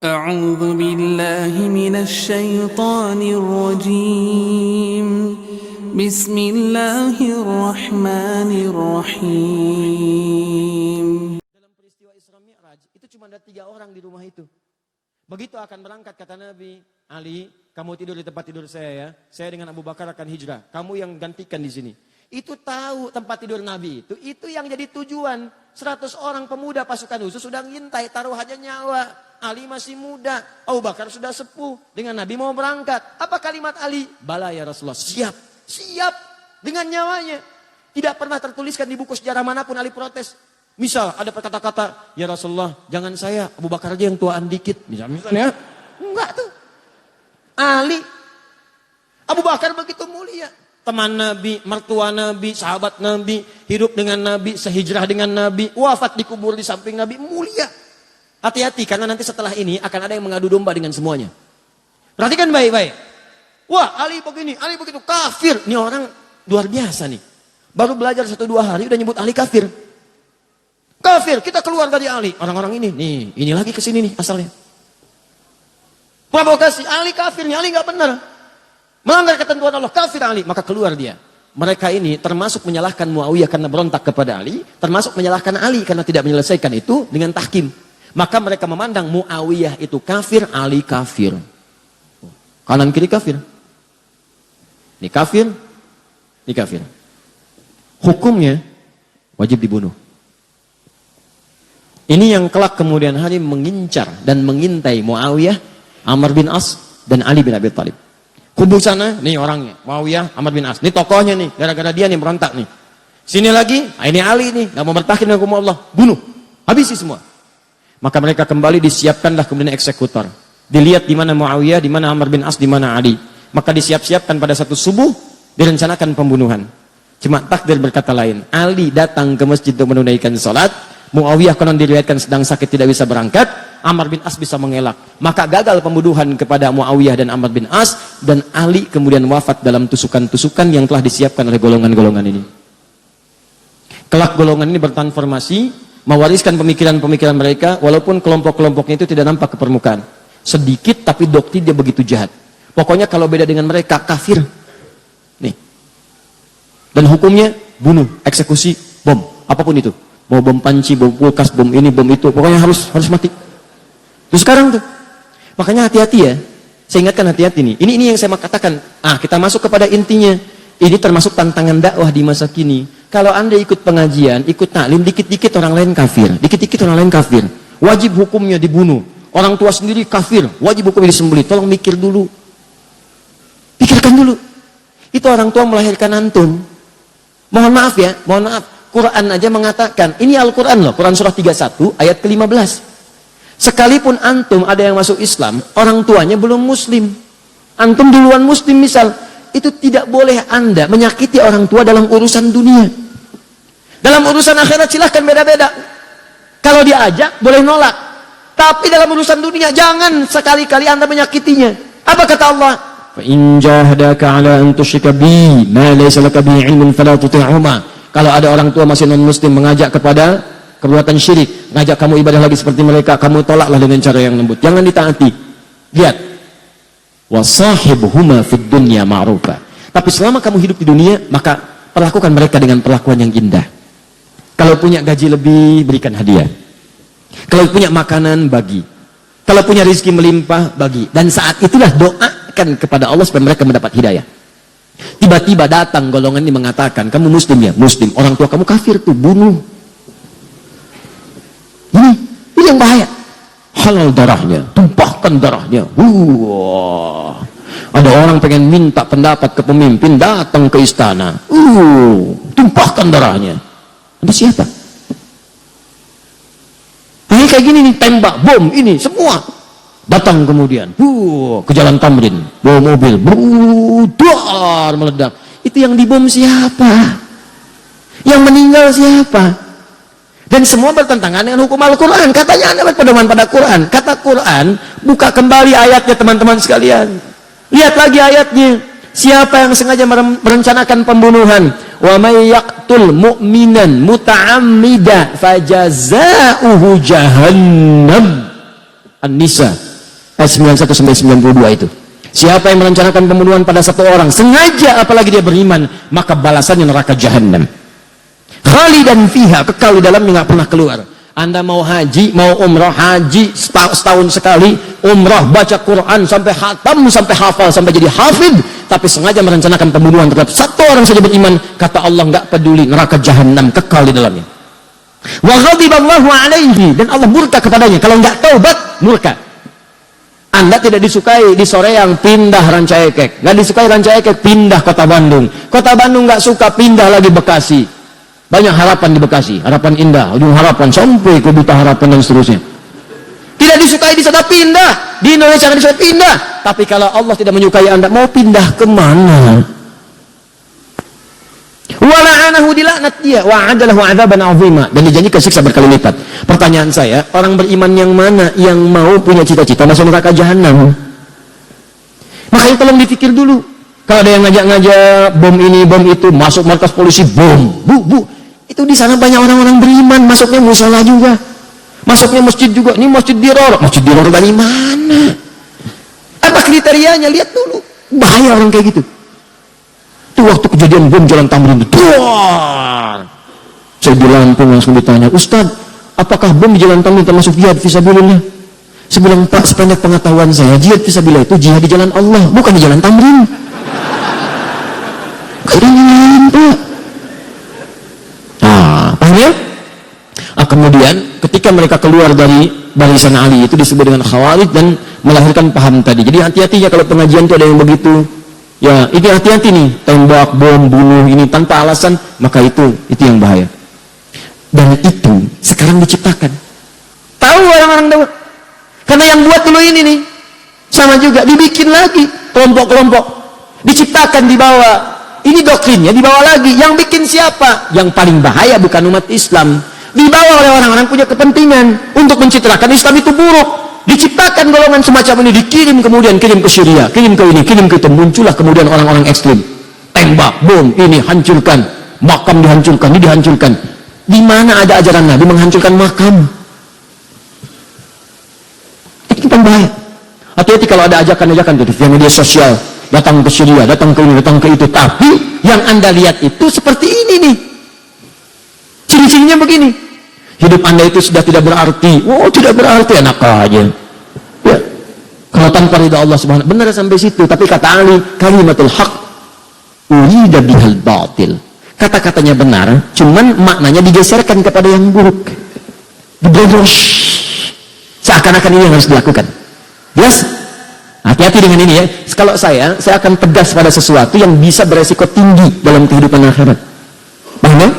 أعوذ بالله من الشيطان الرجيم بسم الله الرحمن الرحيم. Dalam peristiwa Isra Mi'raj itu cuma ada 3 orang di rumah itu. Begitu akan berangkat kata Nabi, Ali, kamu tidur di tempat tidur saya ya. Saya dengan Abu Bakar akan hijrah. Kamu yang gantikan di sini. Itu tahu tempat tidur Nabi itu. Itu yang jadi tujuan. 100 orang pemuda pasukan khusus sudah ngintai, taruhannya nyawa. Ali masih muda, Abu Bakar sudah sepuh. Dengan Nabi mau berangkat. Apa kalimat Ali? Bala ya Rasulullah, siap. Siap dengan nyawanya. Tidak pernah tertuliskan di buku sejarah manapun Ali protes. Misal ada kata-kata, ya Rasulullah jangan saya, Abu Bakar aja yang tuaan dikit. Misalnya, enggak tuh. Ali, Abu Bakar begitu mulia. Teman Nabi, mertua Nabi, sahabat Nabi, hidup dengan Nabi, sehijrah dengan Nabi, wafat dikubur di samping Nabi, mulia. Hati-hati karena nanti setelah ini akan ada yang mengadu domba dengan semuanya. Perhatikan baik-baik. Wah, Ali begini, Ali begitu, kafir. Ini orang luar biasa nih. Baru belajar 1-2 hari udah nyebut Ali kafir. Kafir, kita keluar dari Ali. Orang-orang ini lagi kesini nih asalnya. Provokasi, Ali kafir nih, Ali gak benar. Melanggar ketentuan Allah, kafir Ali. Maka keluar dia. Mereka ini termasuk menyalahkan Muawiyah karena berontak kepada Ali. Termasuk menyalahkan Ali karena tidak menyelesaikan itu dengan tahkim. Maka mereka memandang Muawiyah itu kafir, Ali kafir. Kanan kiri kafir. Ini kafir, ini kafir. Hukumnya wajib dibunuh. Ini yang kelak kemudian hari mengincar dan mengintai Muawiyah, Amr bin As, dan Ali bin Abi Thalib. Kubu sana, nih orangnya, Muawiyah, Amr bin As. Ini tokohnya nih, gara-gara dia nih berontak nih. Sini lagi, ini Ali nih, gak mau bertahan dengan hukum Allah. Bunuh, habisi semua. Maka mereka kembali disiapkanlah kemudian eksekutor. Dilihat di mana Muawiyah, di mana Amr bin As, di mana Ali. Maka disiap-siapkan pada satu subuh, direncanakan pembunuhan. Cuma takdir berkata lain. Ali datang ke masjid untuk menunaikan sholat. Muawiyah konon diriwayatkan sedang sakit tidak bisa berangkat. Amr bin As bisa mengelak. Maka gagal pembunuhan kepada Muawiyah dan Amr bin As. Dan Ali kemudian wafat dalam tusukan-tusukan yang telah disiapkan oleh golongan-golongan ini. Kelak golongan ini bertransformasi, mewariskan pemikiran-pemikiran mereka, walaupun kelompok-kelompoknya itu tidak nampak ke permukaan. Sedikit tapi doktrin dia begitu jahat. Pokoknya kalau beda dengan mereka, kafir. Nih. Dan hukumnya bunuh, eksekusi, bom, apapun itu. Mau bom panci, bom kulkas, bom ini, bom itu, pokoknya harus mati. Terus sekarang tuh. Makanya hati-hati ya. Saya ingatkan hati-hati nih. Ini yang saya katakan. Kita masuk kepada intinya. Ini termasuk tantangan dakwah di masa kini. Kalau Anda ikut pengajian, ikut taklim, dikit-dikit orang lain kafir. Dikit-dikit orang lain kafir. Wajib hukumnya dibunuh. Orang tua sendiri kafir. Wajib hukumnya disembelih. Tolong mikir dulu. Pikirkan dulu. Itu orang tua melahirkan antum. Mohon maaf ya, mohon maaf. Quran aja mengatakan, ini Al-Quran loh, Quran surah 31 ayat ke-15. Sekalipun antum ada yang masuk Islam, orang tuanya belum muslim. Antum duluan muslim misal, itu tidak boleh Anda menyakiti orang tua dalam urusan dunia. Dalam urusan akhirat silahkan beda-beda. Kalau diajak boleh nolak. Tapi dalam urusan dunia jangan sekali-kali Anda menyakitinya. Apa kata Allah? فَإِنْ جَاهَدَاكَ عَلَىٰ أَنْ تُشْرِكَ بِي مَا لَيْسَ لَكَ بِهِ عِلْمٌ فَلَا تُطِعْهُمَا. Kalau ada orang tua masih non-muslim mengajak kepada perbuatan syirik, ngajak kamu ibadah lagi seperti mereka, kamu tolaklah dengan cara yang lembut. Jangan ditaati. Lihat. وَصَاحِبْهُمَا فِي الدُّنْيَا مَعْرُوفًا. Tapi selama kamu hidup di dunia, maka perlakukan mereka dengan perlakuan yang indah. Kalau punya gaji lebih, berikan hadiah. Kalau punya makanan, bagi. Kalau punya rezeki melimpah, bagi. Dan saat itulah doakan kepada Allah supaya mereka mendapat hidayah. Tiba-tiba datang golongan ini mengatakan, kamu muslim ya? Muslim. Orang tua kamu kafir tuh, bunuh. Ini yang bahaya. Halal darahnya, tumpahkan darahnya. Ada orang pengen minta pendapat ke pemimpin, datang ke istana. Tumpahkan darahnya. Anda siapa? Ini kayak gini nih, tembak, bom, ini, semua. Datang kemudian, ke Jalan Tamrin, bawa mobil, dar meledak. Itu yang dibom siapa? Yang meninggal siapa? Dan semua bertentangan dengan hukum Al-Quran. Katanya Anda berpedoman pada Quran. Kata Quran, buka kembali ayatnya teman-teman sekalian. Lihat lagi ayatnya. Siapa yang sengaja merencanakan pembunuhan, wa may yaqtul mu'minan muta'ammida fajaza'uhu jahannam. An-Nisa ayat 91 sampai 92 itu. Siapa yang merencanakan pembunuhan pada satu orang sengaja, apalagi dia beriman, maka balasannya neraka jahanam. Khalidan fiha, kekal di dalamnya, nggak pernah keluar. Anda mau haji, mau umrah, haji setahun sekali, umrah baca Quran sampai khatam, sampai hafal, sampai jadi hafid, tapi sengaja merencanakan pembunuhan terhadap satu orang saja beriman, kata Allah nggak peduli, neraka jahanam, kekal di dalamnya. Wa ghadiballahu alaihi, dan Allah murka kepadanya kalau nggak taubat, murka. Anda tidak disukai di Soreang, pindah Ranca Ekek. Nggak disukai Ranca Ekek, pindah Kota Bandung. Kota Bandung nggak suka, pindah lagi Bekasi. Banyak harapan di Bekasi, harapan indah, ujung harapan sampai ke Buta Harapan dan seterusnya. Tidak disukai di sana, pindah. Di Indonesia nggak disukai, pindah. Tapi kalau Allah tidak menyukai Anda, mau pindah kemana? Wala'anahu, dilaknat dia, wa'adalahu 'adzaban 'azima, dan dijanjikan siksa berkali lipat. Pertanyaan saya, orang beriman yang mana yang mau punya cita-cita masuk neraka jahanam? Makanya tolong dipikir dulu. Kalau ada yang ngajak-ngajak bom ini, bom itu, masuk markas polisi, bom, bu, itu di sana banyak orang-orang beriman, masuknya mushola juga, masuknya masjid juga. Ini masjid Diror dari mana? Apa kriterianya? Lihat dulu, bahaya orang kayak gitu. Itu waktu kejadian bom Jalan Tamrin itu, saya di Lampung langsung ditanya, Ustaz, apakah bom di Jalan Tamrin termasuk jihad fisabilillah? Saya bilang, Pak, sepanjang pengetahuan saya, jihad fisabilillah itu jihad di jalan Allah, bukan di Jalan Tamrin. Keren, Pak. Paham ya? Kemudian ketika mereka keluar dari barisan Ali, itu disebut dengan Khawarij dan melahirkan paham tadi. Jadi hati-hatinya kalau pengajian itu ada yang begitu. Ya, ini hati-hati nih, tembak, bom, bunuh ini tanpa alasan, maka itu yang bahaya. Dan itu sekarang diciptakan. Tahu orang-orang tahu? Karena yang buat dulu ini nih, sama juga dibikin lagi kelompok-kelompok, diciptakan di bawah. Ini doktrinnya dibawa lagi. Yang bikin siapa? Yang paling bahaya bukan umat Islam. Dibawa oleh orang-orang punya kepentingan untuk mencitrakan Islam itu buruk. Diciptakan golongan semacam ini, dikirim kemudian, kirim ke Syria, kirim ke ini, kirim ke itu. Muncullah kemudian orang-orang ekstrim. Tembak, bom, ini hancurkan, makam dihancurkan, ini dihancurkan. Di mana ada ajaran Nabi menghancurkan makam? Itu kan bahaya. Hati-hati kalau ada ajakan-ajakan di media sosial, datang ke Syria, datang ke ini, datang ke itu. Tapi yang Anda lihat itu seperti ini nih. Ciri-cirinya begini. Hidup Anda itu sudah tidak berarti. Oh, tidak berarti, enak aja. Ya. Kalau tanpa ridha Allah Subhanahu, benar sampai situ. Tapi kata Ali, kalimatul haq urida bihal batil. Kata-katanya benar, cuman maknanya digeserkan kepada yang buruk. Dibrodosh. Seakan-akan ini yang harus dilakukan. Jelas? Hati-hati dengan ini ya. Kalau saya akan tegas pada sesuatu yang bisa beresiko tinggi dalam kehidupan akhirat. Paham ya?